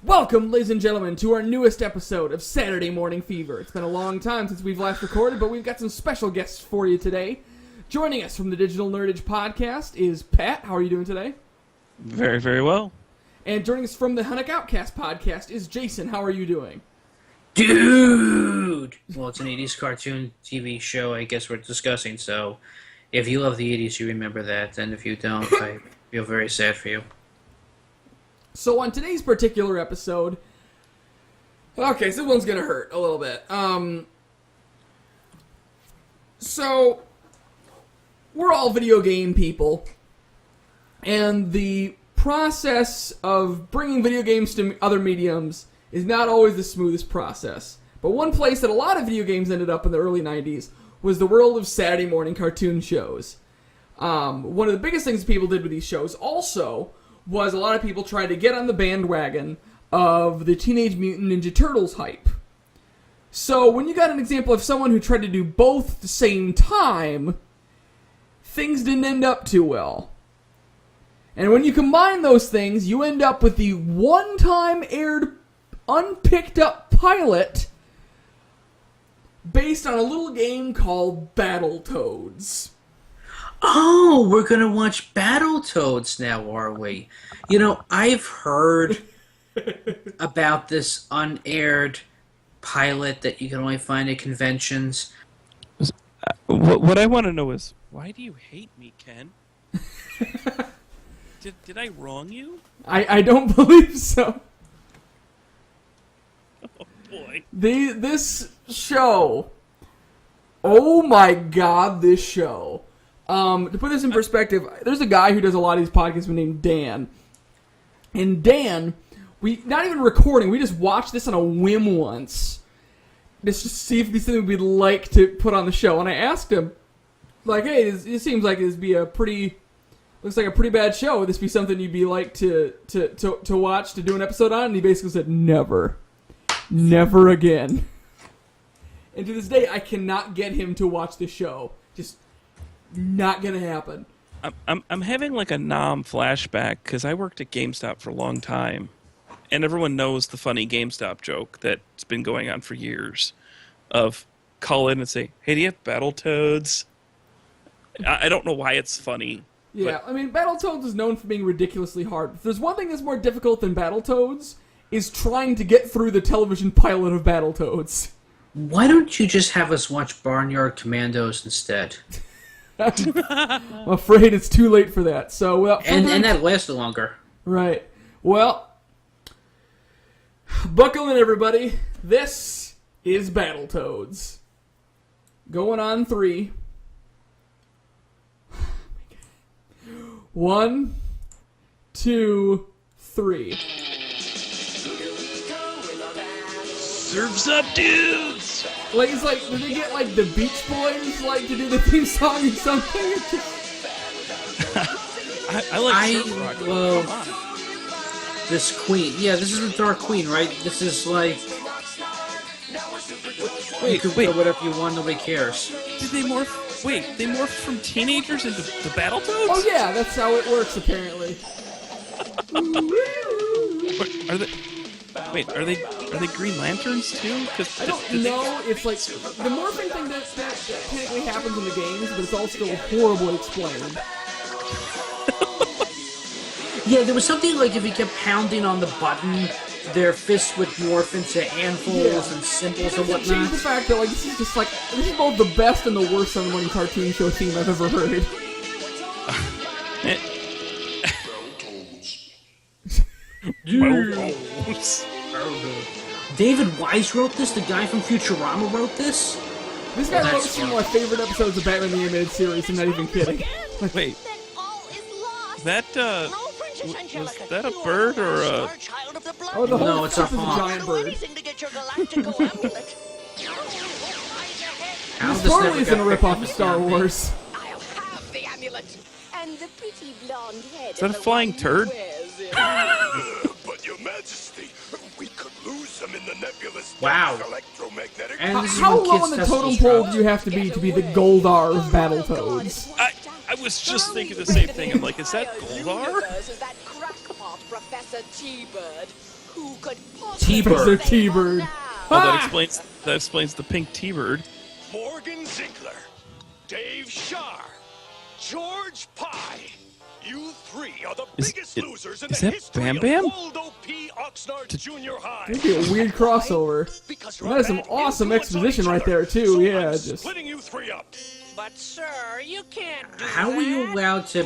Welcome, ladies and gentlemen, to our newest episode of Saturday Morning Fever. It's been a long time since we've last recorded, but we've got some special guests for you today. Joining us from the Digital Nerdage podcast is Pat. How are you doing today? Very, very well. And joining us from the Hunnick Outcast podcast is Jason. How are you doing? Dude! Well, it's an 80s cartoon TV show I guess we're discussing, so if you love the 80s, you remember that, and if you don't, I feel very sad for you. So on today's particular episode... Okay, so this one's gonna hurt a little bit. So, we're all video game people, and the process of bringing video games to other mediums is not always the smoothest process. But one place that a lot of video games ended up in the early 90s was the world of Saturday morning cartoon shows. One of the biggest things people did with these shows also was a lot of people tried to get on the bandwagon of the Teenage Mutant Ninja Turtles hype. So when you got an example of someone who tried to do both at the same time, things didn't end up too well. And when you combine those things, you end up with the one-time aired, unpicked up pilot based on a little game called BattleToads. Oh, we're gonna watch BattleToads now, are we? You know, I've heard about this unaired pilot that you can only find at conventions. What I want to know is, why do you hate me, Ken? Did I wrong you? I don't believe so. Oh, boy. This show... Oh my god, this show... to put this in perspective, there's a guy who does a lot of these podcasts named Dan. And Dan, we not even recording, we just watched this on a whim once. Just to see if it'd be something we'd like to put on the show. And I asked him, like, hey, it seems like it'd be looks like a pretty bad show. Would this be something you'd be like to watch, to do an episode on? And he basically said, never. Never again. And to this day, I cannot get him to watch the show. Just... not gonna happen. I'm having like a Nam flashback because I worked at GameStop for a long time, and everyone knows the funny GameStop joke that's been going on for years, of call in and say, "Hey, do you have BattleToads?" I don't know why it's funny. Yeah, I mean, BattleToads is known for being ridiculously hard. If there's one thing that's more difficult than BattleToads, is trying to get through the television pilot of BattleToads. Why don't you just have us watch Barnyard Commandos instead? I'm afraid it's too late for that. So, well, and that lasted longer. Right. Well, buckle in, everybody. This is BattleToads. Going on 3. 1, 2, 3. Surf's up, dudes! Like, it's like, did they get, like, the Beach Boys, like, to do the theme song or something? I like surf rock. Love this Queen. Yeah, this is the Dark Queen, right? This is like... Wait. Whatever you want, nobody cares. Did they morph? Wait, they morphed from teenagers into the BattleToads? Oh, yeah, that's how it works, apparently. Are they... Wait, are they Green Lanterns too? I don't know. It's like the morphing thing that technically happens in the games, but it's all still horribly explained. Yeah, there was something like if you kept pounding on the button, their fists would morph into handfuls and symbols and whatnot. Change the fact that like this is both the best and the worst Sunday morning cartoon show theme I've ever heard. David Wise wrote this? The guy from Futurama wrote this? This guy wrote some of my favorite episodes of Batman the Animated Series, I'm not even kidding. Wait. That, was that a bird or a... Oh, the whole no, it's a hawk. Giant bird. This totally isn't a ripoff of Star Wars. Is that a flying turd? But your Majesty, we could lose them in the nebulous electromagnetic. And this is How when low kids on the test totem this pole out. do you have to be the Goldar of Battletoads? I was just thinking the same thing. I'm like, is that Goldar? Is that crackpot Professor T-Bird, who could T-Bird. T-Bird. Oh, that explains the pink T-Bird. Morgan Ziegler, Dave Shar, George Pye. You three are the biggest losers in the that history Bam Bam? of Waldo P. Oxnard Junior High. That'd be a weird crossover. Because And that is some awesome exposition right there, too. So Yeah, I'm just... splitting you three up. But sir, you can't do How that. are you allowed to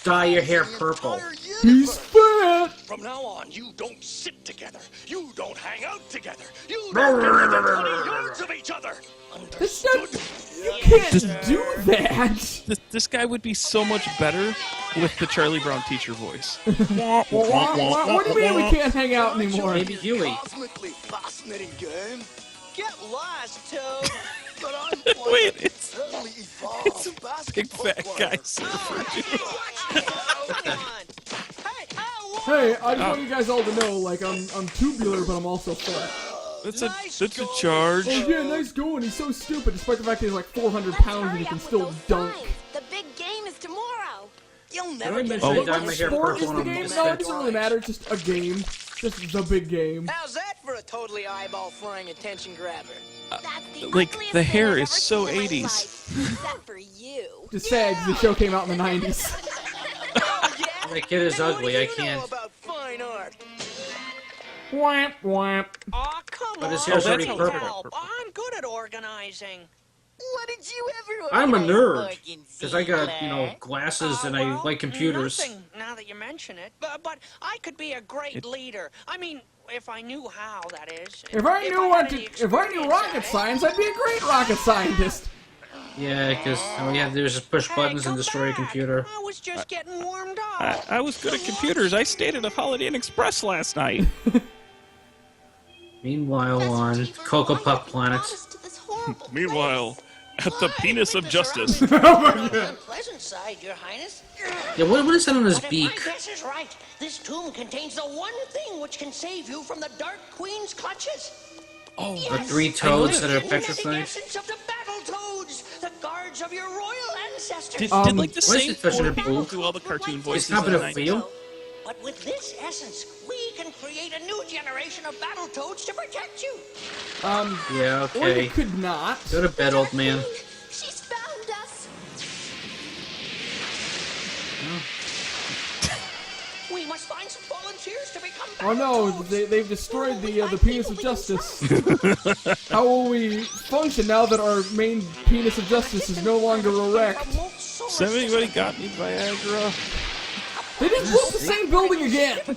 dye your hair purple? He's fat! From now on, you don't sit together. You don't hang out together. You don't get within 20 yards of each other. That's not... Understood? You can't do that! This guy would be so much better with the Charlie Brown teacher voice. What do you mean we can't hang out anymore? Maybe Huey. Cosmically fascinating game. Get lost, Toad. But I'm Wait, it's it's a big fat guy surfer. Come on. Hey, I just want you guys all to know, like, I'm tubular, but I'm also fat. That's a charge. Oh yeah, nice going. He's so stupid, despite the fact that he's like 400 pounds and he can still dunk. The big game is tomorrow. You'll Did never I get mention I Oh. dyed my hair Sport is purple the and I'm game? just No, it fat? doesn't really matter. It's just a game. Just the big game. How's that for a totally eyeball-flying attention grabber? That's the Like, ugliest the thing hair I've is ever so seen in my 80s. life. Except for you. Just sad 'cause the show came out in the 90s. That kid is ugly, I can't. About fine art? Wamp, wamp. Aw, come But his on. hair's already Please purple. help. I'm good at organizing. What did you ever I'm a organize, nerd. Morgan Because I got, Ziegler? glasses and I Well, like computers. Nothing, now that you mention it. But I could be a great leader. I mean, if I knew how, that is. If I knew had any if I knew experience rocket at it. science, I'd be a great rocket scientist. Yeah, because all you have to do is just push buttons and come destroy a back. computer. I was just getting warmed up. I was good at computers. I stayed at a Holiday Inn Express last night. Meanwhile, on Cocoa Puff Planet. Meanwhile, at the penis of justice. On the pleasant side, Your Highness. Yeah, what is that on his But if beak? my guess is right, this tomb contains the one thing which can save you from the Dark Queen's clutches. Oh, The three toads that are The petrified? essence of the BattleToads, the guards of your royal ancestors. did like the Why is same it touching four her people boob? do all the cartoon voices? It's not in the gonna 90s? feel. But with this essence, we can create a new generation of BattleToads to protect you. Yeah, Or you okay. could not. Go to bed, old man. She's found us. We must find some volunteers to become Oh no, BattleToads. they've destroyed the penis of justice. How will we function now that our main penis of justice is no longer erect? Has anybody got any Viagra? They just built the same building again! That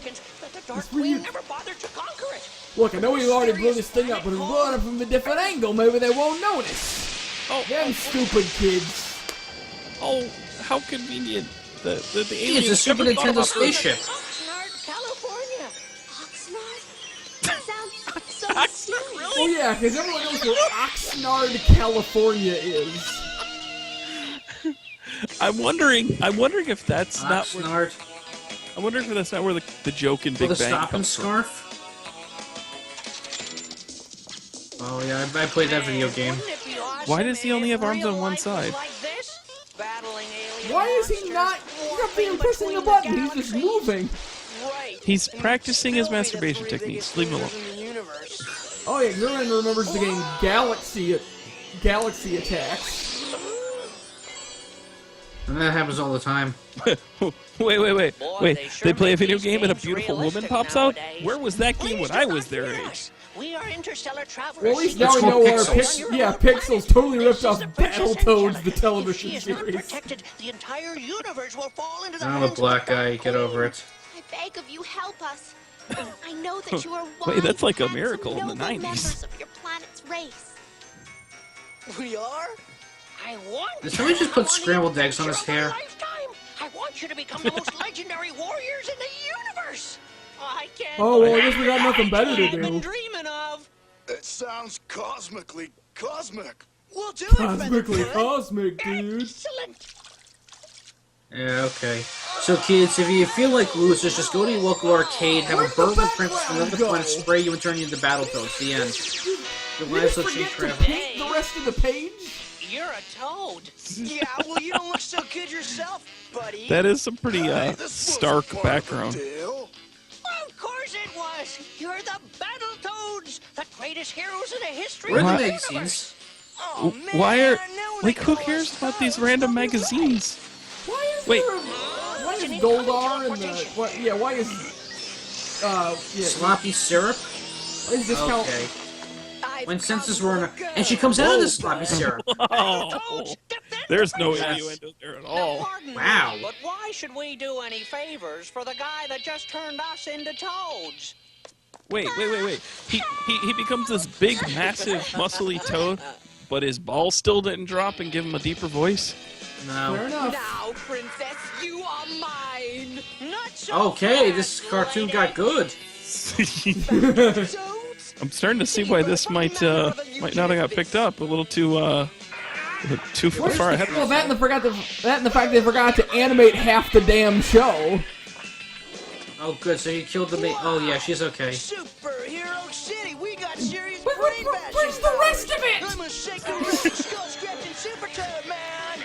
the Dark Queen never bothered to conquer it. Look, I know we already blew this thing up, but if we blow it up from a different angle, maybe they won't notice. Oh, Them stupid kids. oh, how convenient. The Hey, it's aliens a Super never thought Nintendo about spaceship. Oxnard, California. Oxnard? That sounds so silly. Oh yeah, because everyone knows where Oxnard, California is. I'm wondering if that's not where. Oxnard. I'm wondering if that's not where the joke in Big With a Bang stocking comes from. scarf? Oh yeah, I played that video game. Wouldn't it be awesome Why does he only if have arms real on one life side? was like this? Battling alien Why is he monsters, not? He's not being warping pressing the between button. He's just galaxies. moving. Right. He's And practicing his still be the masturbation three techniques. biggest Leave him losers alone. in the universe. Oh yeah, everyone remembers the game Galaxy Attacks. And that happens all the time. Wait. Boy, They play a make video these game and a games beautiful woman realistic pops out? nowadays. Where was that game when Please I do was not their fear age? us. We are interstellar travelers. Well, at least seeking now we called know our Pixels. Pixels totally This ripped is off the Princess Battletoads, Angela. the television If she is not series. protected, the entire universe will fall into the I'm a hands of black the Dark guy, get over Queen. it. I beg of you, help us. I know that you are Wait, that's like a wise, miracle in the noble 90s. members of your planet's race. We are? I want Did you somebody to just put come on the scrambled eggs on his adventure of a hair? lifetime. I want you to become the most legendary warriors in the universe. I can't Oh, well, I believe guess we got nothing better to I've been do. dreaming of. It sounds cosmically cosmic. We'll do it, Cosmically Featherfoot. cosmic, dude. Excellent. Yeah, okay. So kids, if you feel like losers, just go to your local arcade, have a Where'd the burglar princess from background another planet go? spray you and turn you into Battletoads. The end. Your You lives just will change forget to forever. paint the rest of the page? You're a toad. Yeah, well, you don't look so good yourself, buddy. That is some pretty This was stark part of the background. deal. Of course it was. You're the Battletoads, the greatest heroes in the history Where of are the the universe. magazines? Oh, man, Why are now like they who call cares us about these pals. random magazines? Why is Wait. there? Why is Goldar and the what? Yeah, why is Sloppy syrup? Why is discount? Okay. I've When come senses for were the in and she comes out of the sloppy girls. syrup. Oh, there's no innuendo there at Now, all. pardon me, Wow. but why should we do any favors for the guy that just turned us into toads? Wait. He becomes this big, massive, muscly toad, but his balls still didn't drop and give him a deeper voice. Fair No. enough. Now, princess, you are mine. Not so Okay, fast, this cartoon lady. got good. Toads? I'm starting to see why this might not have got picked up. A little too far ahead. Well, that and the fact they forgot to animate half the damn show. Oh, good. So you killed the main. Oh, yeah, she's okay. Superhero City, we got serious But brain bashing. where's the rest of it? I'm a shaking, rattle, skull-scratching super toad, man.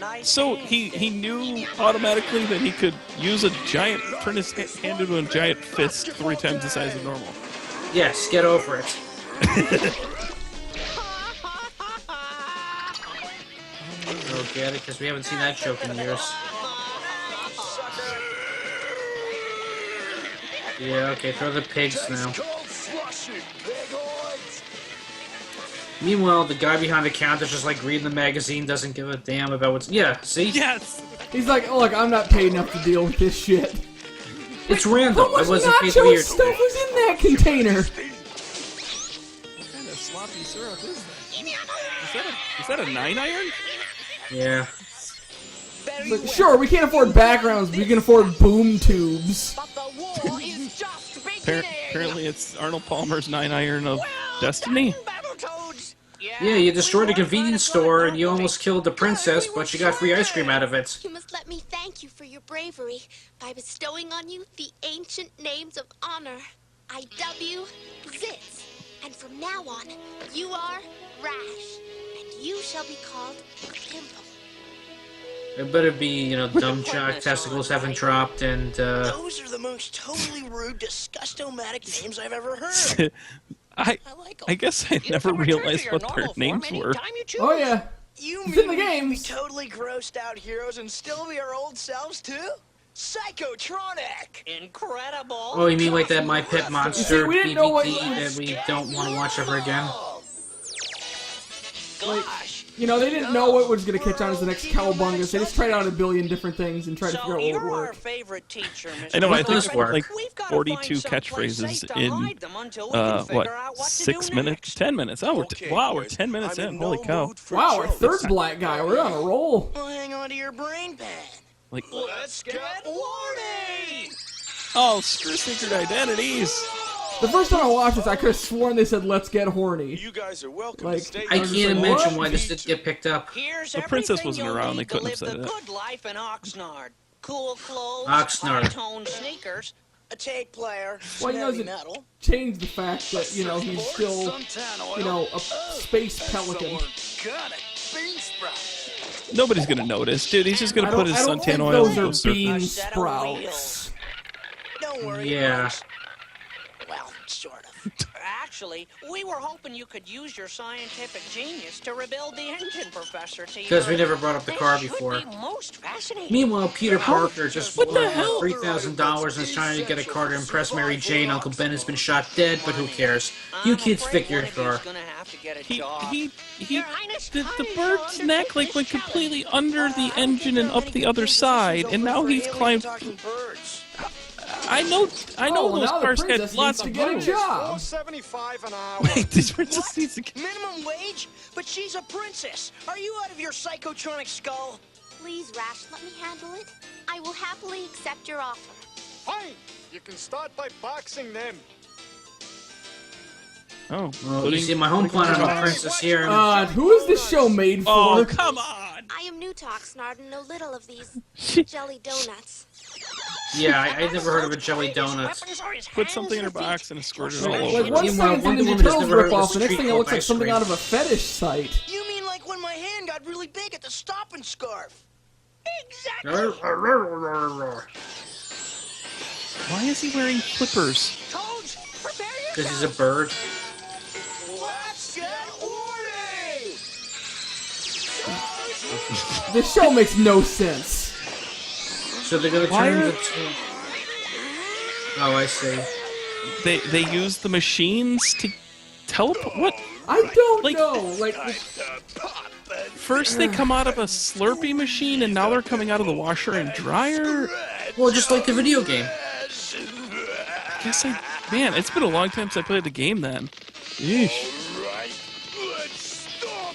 Nice So game. he knew automatically that he could use a giant, turn his hand into a giant fist 3 times the size of normal. Yes, get over it. Oh, get it? Because we haven't seen that joke in years. Yeah, okay, throw the pigs now. Meanwhile, the guy behind the counter's just like reading the magazine, doesn't give a damn about what's. Yeah, see? Yes. He's like, oh, look, I'm not paid enough to deal with this shit. It's random. How much I wasn't paid to nacho be here. stuff was in that container? What kind of sloppy syrup is that? Is that a 9-iron? Yeah. Very But well. sure, we can't afford backgrounds, but we can afford boom tubes. But the war is just beginning. Apparently, it's Arnold Palmer's 9-iron of destiny. Battletoads. Yeah, you destroyed a we were convenience trying to store good, and you weren't we? almost killed the princess, but you got free ice cream out of it. You must let me thank you for your bravery by bestowing on you the ancient names of honor. I dub you Zitz, and from now on, you are Rash, and you shall be called Pimple. It better be, you know, dumb jock, testicles haven't dropped, and, Those are the most totally rude, disgustomatic names I've ever heard. I like 'em. I guess I You never can return to realized your what their normal names form were. anytime you choose. Oh yeah. You It's in mean the we can be games. totally grossed out heroes and still be our old selves too? Psychotronic! Incredible. oh, you mean like that My Pet Monster we didn't know what- DVD that we don't want to watch ever again? Gosh. You know, they didn't know what was going to catch on as the next Cowabunga, so they just tried out a billion different things and tried to So figure out what you're would our work. favorite teacher, Mr. I know. I Let think this there work. were like We've gotta 42 find someplace safe catchphrases to in hide them until we can figure what, out what to 6 do minutes, next. 10 minutes. Oh, we're 10 minutes in. Holy cow! Wow, our third black guy, we're on a roll. Well, hang on to your brain pad. Like, Let's get warning! oh, screw secret identities. The first time I watched this, I could have sworn they said, let's get horny. You guys are welcome Like, to stay. I I was just can't like, imagine what? why this didn't get picked up. Here's The princess everything wasn't you'll around, need they couldn't have to live said the that. good life in Oxnard. Cool clothes, Oxnard. high-toned sneakers. A tape player, Well, he some heavy doesn't metal. change the fact that, you know, he's still, you know, a space pelican. Nobody's gonna notice, dude. He's just gonna put his I don't think suntan oil in those the are poster. bean A set of sprouts. wheels. Don't worry. Yeah. Rose. Well, sort of. Actually, we were hoping you could use your scientific genius to rebuild the engine, Professor T. Because we never brought up the car This before. should be most fascinating. Meanwhile, Peter Parker just What the won hell? $3,000 and is trying to get a car to impress Mary Jane. Uncle Ben has been shot dead, but who cares? You I'm kids afraid pick your one of car. you's gonna have to get a He, job. he, Your Highness, the I'm bird's here neck to like went take this completely under the engine and up the other side, and now he's climbed. I know Oh, those now the cars princess got needs lots to of get a room. job. $4.75 an hour. Wait, this princess needs to get. Minimum wage? But she's a princess. Are you out of your psychotronic skull? Please, Rash, let me handle it. I will happily accept your offer. Fine. You can start by boxing them. Oh, Well, you see, my home planet of a princess here. Who is this show made for? oh, come on! I am new to Oxnard and know little of these jelly donuts. Yeah, I never heard of a jelly donut. Put something in her box and squirt it all Like over. one Meanwhile, thing's Wonder Ninja Woman has Turtles never heard of ripoff, a the next street thing it called looks like ice something cream. out of a fetish site. You mean like when my hand got really big at the stop and scarf? Exactly. Why is he wearing flippers? Toads, prepare Because he's yourself. a bird. Let's get Woody! This show makes no sense. So they're gonna Why turn are- the two. Oh, I see. They use the machines to teleport. What? I don't Like- know. Like, First they come out of a Slurpee machine, and now they're coming out of the washer and dryer. Well, just like the video game. Man, it's been a long time since I played the game. Then. Yeesh.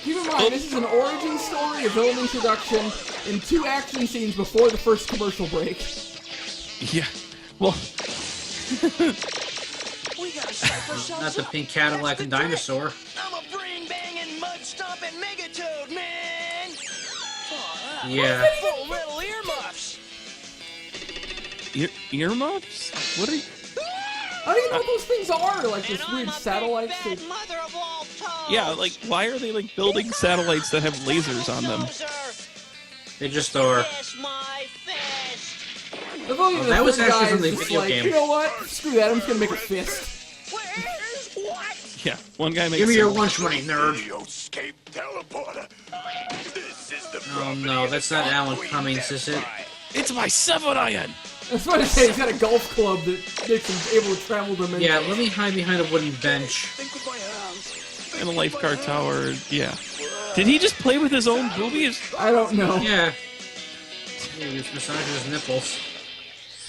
keep in mind, this is an origin story, a villain introduction, and 2 action scenes before the first commercial break. Yeah. Well, We gotta psych ourselves Not the up. pink Cadillac That's and the trick. dinosaur. I'm a brain-banging, mud-stomping Megatoad, man! Yeah. Full metal earmuffs! earmuffs? What are you? I don't even know what those things are. Like And this I'm weird a satellites. big, that- bad mother of all toads. Yeah, like why are they like building satellites that have lasers on them? They just are. Kiss my fist. The volume of the that was third actually guy from is the just video like, game. you know what? Screw that. I'm just gonna make a fist. Where's what? Yeah, one guy makes. Give me your a- lunch money, nerd. Escape teleporter. This is the Oh no, that's not Alan Cummings, is it? It's my 7-iron. That's what I say. He's got a golf club that makes him able to travel dimensions. Yeah, let me hide behind a wooden bench. And a lifeguard tower. Yeah. Did he just play with his own boobies? I don't know. Yeah. Yeah, he was massaging his nipples.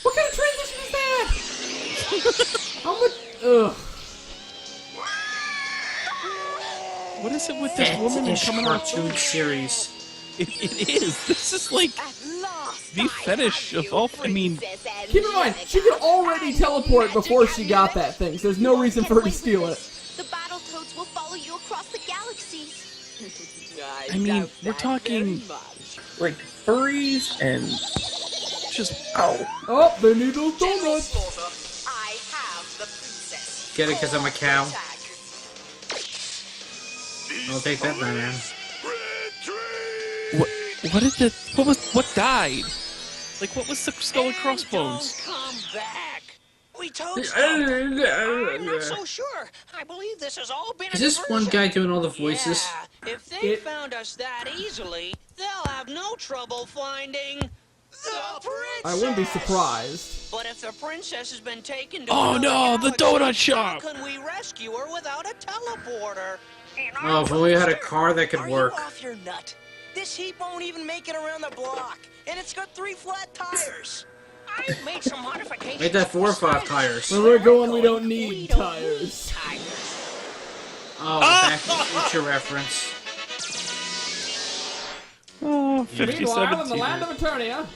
What kind of transition is that? How much? Ugh. What is it with this woman Fetish coming out? cartoon series. It is. This is like the fetish of all. I mean, Keep in mind, she could already teleport before she got that thing, so there's no reason for her to steal it. The BattleToads will follow you across the galaxies. I mean, we're talking like furries and just ow. Oh, they need those donuts. I have the princess. Get it because I'm a cow. I'll take that, man. What died? Like what was the skull and crossbones? Don't come back. We toads don't. I'm not so sure. I believe this has all been Is a this one diversion. guy doing all the voices? Yeah, if they found us that easily, they'll have no trouble finding the princess. I wouldn't be surprised. But if the princess has been taken to Oh another no, the galaxy, donut shop! how can we rescue her without a teleporter? Oh, if only we had a car that could Are work. you off your nut? This heap won't even make it around the block, and it's got 3 flat tires. I made some modifications. Make that 4 or 5 tires. Where we're going, we don't need tires. Oh, back to the future reference. Oh, Meanwhile, in the 50-17. land of Eternia,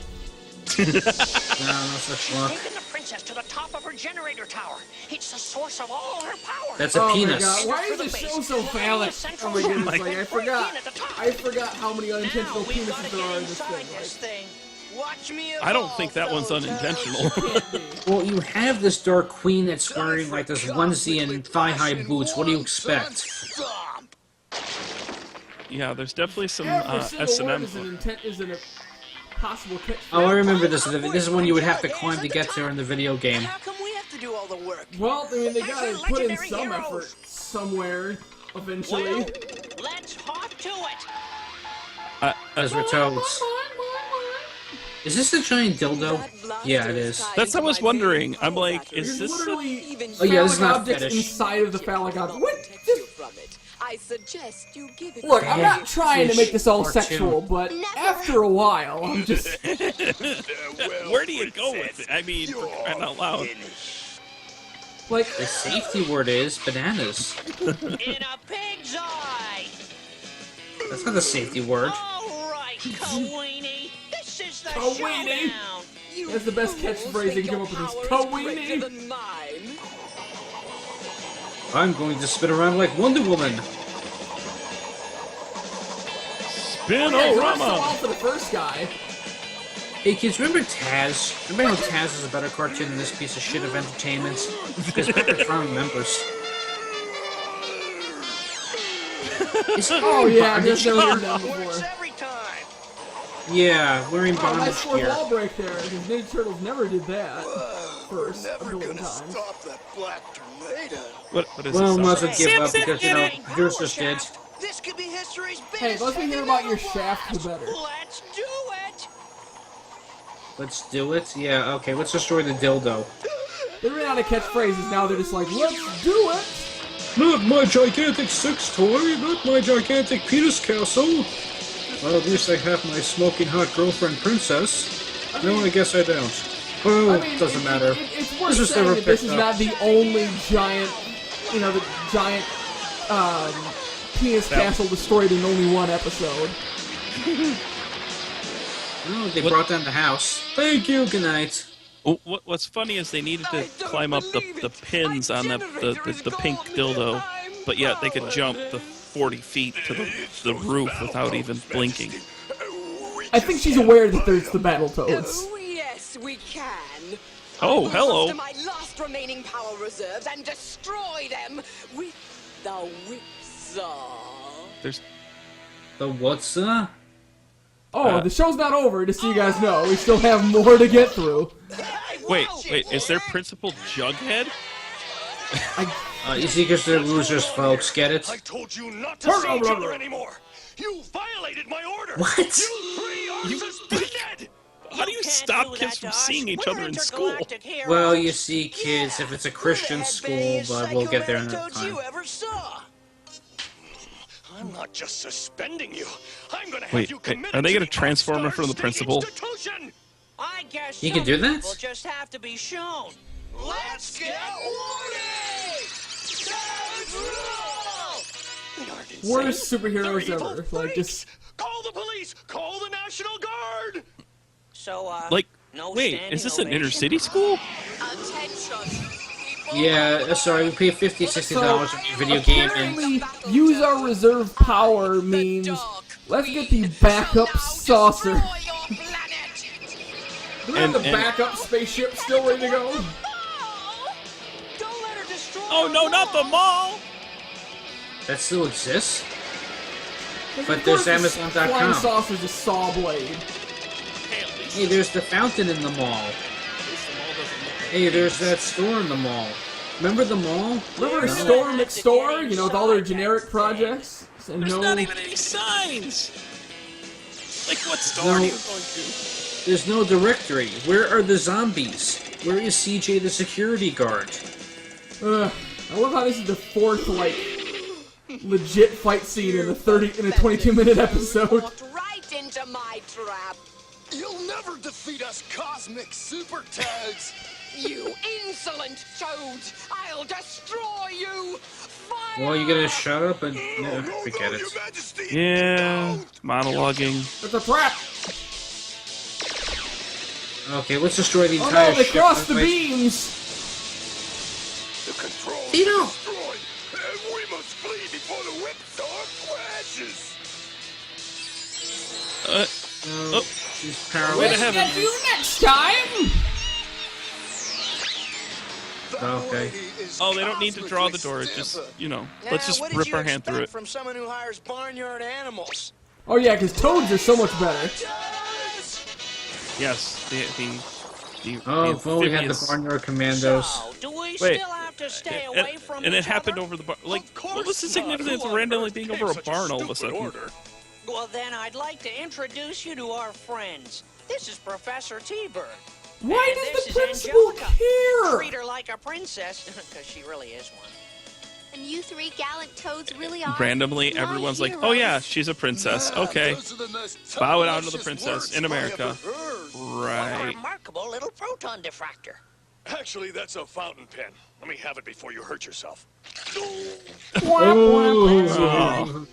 No, no such luck. Taken the princess to the top of her generator tower. It's the source of all her power. That's a oh my penis. god, why is this show so phallic? Oh my goodness, like I forgot how many unintentional Now we've got penises to there are get in this inside thing. this thing. Watch me I don't evolve, think that one's fellow unintentional. toads. Well, you have this dark queen that's wearing like this onesie and thigh-high boots. What do you expect? Stomp. Yeah, there's definitely some Every single word S&M. isn't a possible catch. Oh, I remember this. This is one you would have to climb to get there in the video game. How come we have to do all the work? Well, I mean, they gotta put in Legendary some heroes. effort somewhere, eventually. Well, let's hop to it. As we're toads. Is this a giant dildo? Yeah, it is. That's what I was wondering. I'm like, is There's this? literally Oh, yeah, this is phallic not objects fetish. inside of the phallic object. What? I suggest you give it. Look, I'm not trying to make this all Cartoon. sexual, but Never. after a while, I'm just... Where do you go with it? I mean, for crying out loud. Like, The safety word is bananas. In a pig's eye. That's not the safety word. All right, Kaweenie. This is the Kaweenie? showdown. that's the best catchphrase they can come up with is Kaweenie. I'm going to spin around like Wonder Woman. Spin-o-rama! Well for the first guy. Hey kids, remember Taz? Remember how Taz is a better cartoon than this piece of shit of entertainment? Because Megatron remembers. Oh yeah, I've Did never you- heard that Works before. every time. Yeah, wearing Oh, bondage nice fourth gear. wall break there, because Ninja Turtles never did that. First, Never a billion gonna times. stop that black tornado. What is Well, this? might as well song? give up Simpson, because, get it? producers did. This could be history's Hey, biggest the less we hear heavy about your metal shaft, the blast. better. Let's do it! Let's do it. Yeah, okay, let's destroy the dildo. They ran out of catchphrases, now they're just like, let's do it! Not my gigantic sex toy, not my gigantic penis castle. Well, at least I have my smoking hot girlfriend princess. No, I guess I don't. Well, I mean, doesn't matter. It's worth This was saying never that this picked is up. not the only giant, the giant penis castle destroyed in only one episode. Oh, they brought down the house. Thank you, good night. Oh, what's funny is they needed to climb up the pins on the pink dildo, but yet they could jump the 40 feet to the roof without even blinking. I think she's aware that there's the Battletoads. Oh, yes, we can. Oh, hello. To my last remaining power reserves and destroy them with the whipsaw. There's The what's Oh, the show's not over, just so you guys know. We still have more to get through. wait, is there Principal Jughead? You see, because they're losers, folks. Get it? I told you not to see each other anymore. You violated my order. What? You three are suspended. How do you stop kids from seeing each other in school? Well, you see, kids, if it's a Christian school, but we'll get there another Toads time. you ever saw. I'm not just suspending you. I'm gonna have Wait, you wait, committed are they to gonna the transform her All-Star from the State principal? Institution. I guess You can some do that? people just have to be shown. Let's get warning! Toads rule! Worst superheroes They're evil ever. Like, just... Call the police. Call the National Guard. So, Like, no wait, standing is this an inner ovation? city school? Attention, people. Yeah, sorry, we pay $50, $60 for a video game, and Apparently, use our reserve power means let's get the backup saucer. Destroy your planet. Do we have the And- backup spaceship still ready to go? Don't let her destroy Oh no, not the mall! that still exists? But Of course, there's the Amazon.com. Flying saucer's a saw blade. Hey, there's the fountain in the mall. Hey, there's that store in the mall. Remember the mall? Remember Yeah. Store McStore? You know, with all their generic projects? And There's no... not even any signs! Like, what store are you going to? There's no directory. Where are the zombies? Where is CJ the security guard? I love how this is the fourth, like, legit fight scene in a 22-minute episode. Walked right into my trap. You'll never defeat us, cosmic super toads. You insolent toad! I'll destroy you! Fire! Well, you gotta shut up and forget it. Your Majesty. Yeah, monologuing. It's a trap! Okay, let's destroy the Oh entire no, they ship. crossed the Wait. beams! The controls Tito! are destroyed, and we must flee before the whipsaw crashes. No, Oh. she's powerless. Wait a Let's heaven. get you next time! Okay. Oh, they don't need to draw the door. Just, let's just rip our hand through it. From someone who hires barnyard animals. Oh yeah, because toads are so much better. Yes, the Oh, if only we had the amphibious- Barnyard Commandos. So, do we Wait, still have to stay away from and each it happened other? over the bar. Like, Of course what was the not. significance Who of on randomly earth being gave over a such barn all of a stupid sudden? order? Well, then I'd like to introduce you to our friends. This is Professor T-Bird. Why And does this the is principal Angelica. care? Treat her like a princess, because she really is one. And you three gallant toads really are. Randomly, my everyone's like, heroes. "Oh yeah, she's a princess." Okay, Those are the most bow down to the delicious princess words in I America. ever heard. A Right. remarkable little proton diffractor. Actually, that's a fountain pen. Let me have it before you hurt yourself. Oh.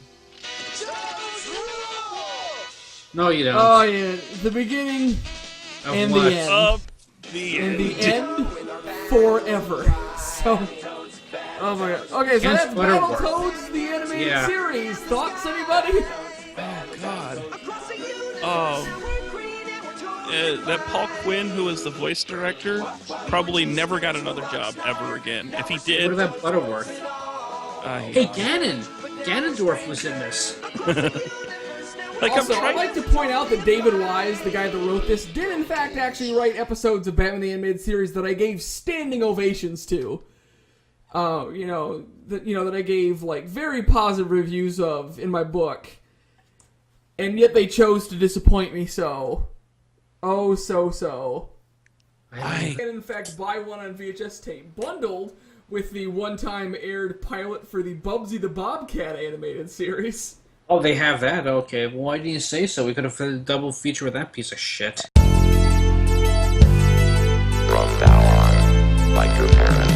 No, you don't. Oh yeah, the beginning Of and what? the end. Up the And end. the end forever. So, oh my god. Okay, so Against that's Butterworth. Battletoads, the animated Yeah. series. Thoughts, anybody? God. That Paul Quinn, who was the voice director, probably never got another job ever again. If he What did, about Butterworth? I Hey, Ganon! Ganondorf was in this. Like, Also, I'm I'd trying. like to point out that David Wise, the guy that wrote this, did in fact actually write episodes of Batman the Animated Series that I gave standing ovations to. That I gave like very positive reviews of in my book, and yet they chose to disappoint me so. I can in fact buy one on VHS tape, bundled with the one-time aired pilot for the Bubsy the Bobcat animated series. Oh, they have that? Okay. Well, why didn't you say so? We could have had a double feature with that piece of shit. From now on, like your parents.